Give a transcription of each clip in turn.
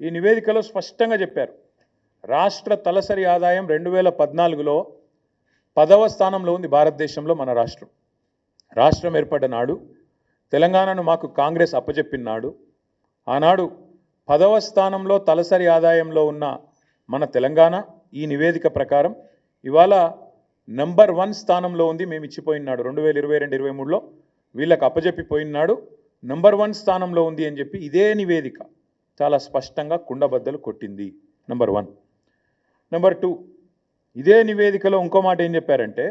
ఈ నివేదికలో స్పష్టంగా చెప్పారు. రాష్ట్ర తలసరి ఆదాయం 2014లో 10వ స్థానంలో ఉంది భారతదేశంలో మన రాష్ట్రం. రాష్ట్రం ఏర్పడ్డ నాడు తెలంగాణను మాకు కాంగ్రెస్ అప్పచెప్పినాడు. ఆనాడు 10వ స్థానంలో తలసరి ఆదాయంలో ఉన్న మన తెలంగాణ ఈ నివేదిక ప్రకారం ఇవాళ నంబర్ 1 స్థానంలో ఉంది. మేము ఇచ్చిపోయినాడు 2022-23లో వీళ్ళకి అప్పచెప్పిపోయినాడు. నంబర్ 1 స్థానంలో ఉంది అని చెప్పి ఇదే నివేదిక చాలా స్పష్టంగా కుండబద్దలు కొట్టింది. నంబర్ 1. నంబర్ 2, ఇదే నివేదికలో ఇంకో మాట ఏం చెప్పారంటే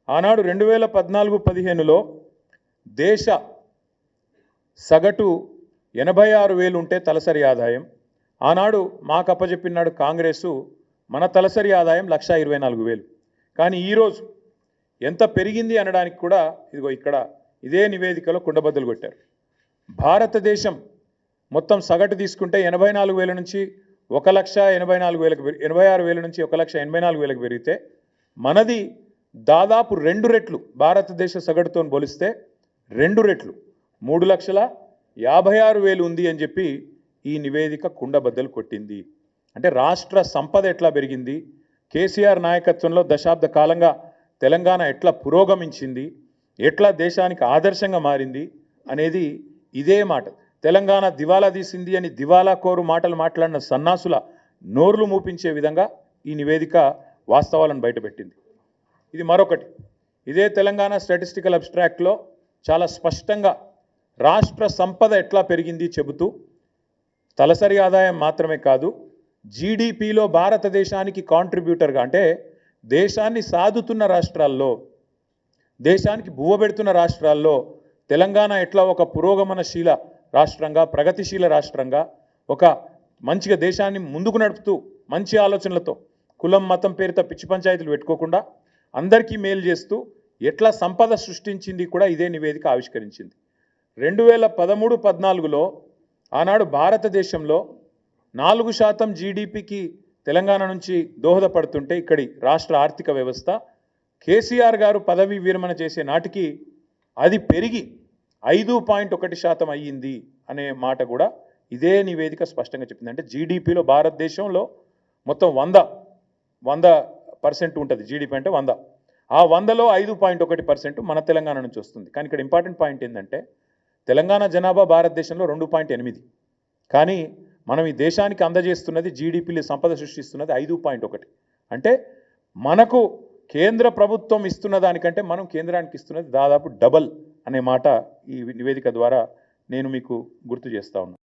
ఆనాడు 2014-15లో దేశ సగటు 86,000 ఉంటే తలసరి ఆదాయం. ఆనాడు మాకు అప్పచెప్పినాడు కాంగ్రెసు మన తలసరి ఆదాయం 1,24,000. కానీ ఈరోజు ఎంత పెరిగింది అనడానికి కూడా ఇదిగో ఇక్కడ ఇదే నివేదికలో కుండబద్దలు కొట్టారు. భారతదేశం మొత్తం సగటు తీసుకుంటే 84,000 నుంచి 1,84,000 86,000 నుంచి 1,84,000 పెరిగితే మనది దాదాపు 2 రెట్లు భారతదేశ సగటుతో పోలిస్తే 2 రెట్లు 3,56,000 ఉంది అని చెప్పి ఈ నివేదిక కుండబద్దలు కొట్టింది. అంటే రాష్ట్ర సంపద ఎట్లా పెరిగింది, కేసీఆర్ నాయకత్వంలో దశాబ్ద కాలంగా తెలంగాణ ఎట్లా పురోగమించింది, ఎట్లా దేశానికి ఆదర్శంగా మారింది అనేది ఇదే మాట. తెలంగాణ దివాలా తీసింది అని దివాలా కోరు మాటలు మాట్లాడిన సన్నాసుల నోర్లు మూపించే విధంగా ఈ నివేదిక వాస్తవాలను బయటపెట్టింది. ఇది మరొకటి. ఇదే తెలంగాణ స్టాటిస్టికల్ అబ్స్ట్రాక్ట్లో చాలా స్పష్టంగా రాష్ట్ర సంపద ఎట్లా పెరిగింది చెబుతూ తలసరి ఆదాయం మాత్రమే కాదు జీడిపిలో భారతదేశానికి కాంట్రిబ్యూటర్గా అంటే దేశాన్ని సాదుతున్న రాష్ట్రాల్లో, దేశానికి బువ్వబెడుతున్న రాష్ట్రాల్లో తెలంగాణ ఎట్లా ఒక పురోగమనశీల రాష్ట్రంగా, ప్రగతిశీల రాష్ట్రంగా, ఒక మంచిగా దేశాన్ని ముందుకు నడుపుతూ మంచి ఆలోచనలతో కులం మతం పేరుతో పిచ్చి పంచాయతీలు పెట్టుకోకుండా అందరికీ మేలు చేస్తూ ఎట్లా సంపద సృష్టించింది కూడా ఇదే నివేదిక ఆవిష్కరించింది. 2013-14లో ఆనాడు భారతదేశంలో 4% జీడిపికి తెలంగాణ నుంచి దోహదపడుతుంటే ఇక్కడి రాష్ట్ర ఆర్థిక వ్యవస్థ కేసీఆర్ గారు పదవి విరమణ చేసే నాటికి అది పెరిగి 5.1% అయ్యింది అనే మాట కూడా ఇదే నివేదిక స్పష్టంగా చెప్పింది. అంటే జీడిపిలో భారతదేశంలో మొత్తం 100% ఉంటుంది. జీడిపి అంటే 100. ఆ 100లో 5.1% మన తెలంగాణ నుంచి వస్తుంది. కానీ ఇక్కడ ఇంపార్టెంట్ పాయింట్ ఏంటంటే తెలంగాణ జనాభా భారతదేశంలో 2.8, కానీ మనం ఈ దేశానికి అందజేస్తున్నది జీడిపిలో సంపద సృష్టిస్తున్నది 5.1. అంటే మనకు కేంద్ర ప్రభుత్వం ఇస్తున్న దానికంటే మనం కేంద్రానికి ఇస్తున్నది దాదాపు డబల్ అనే మాట ఈ నివేదిక ద్వారా నేను మీకు గుర్తు చేస్తా ఉన్నాను.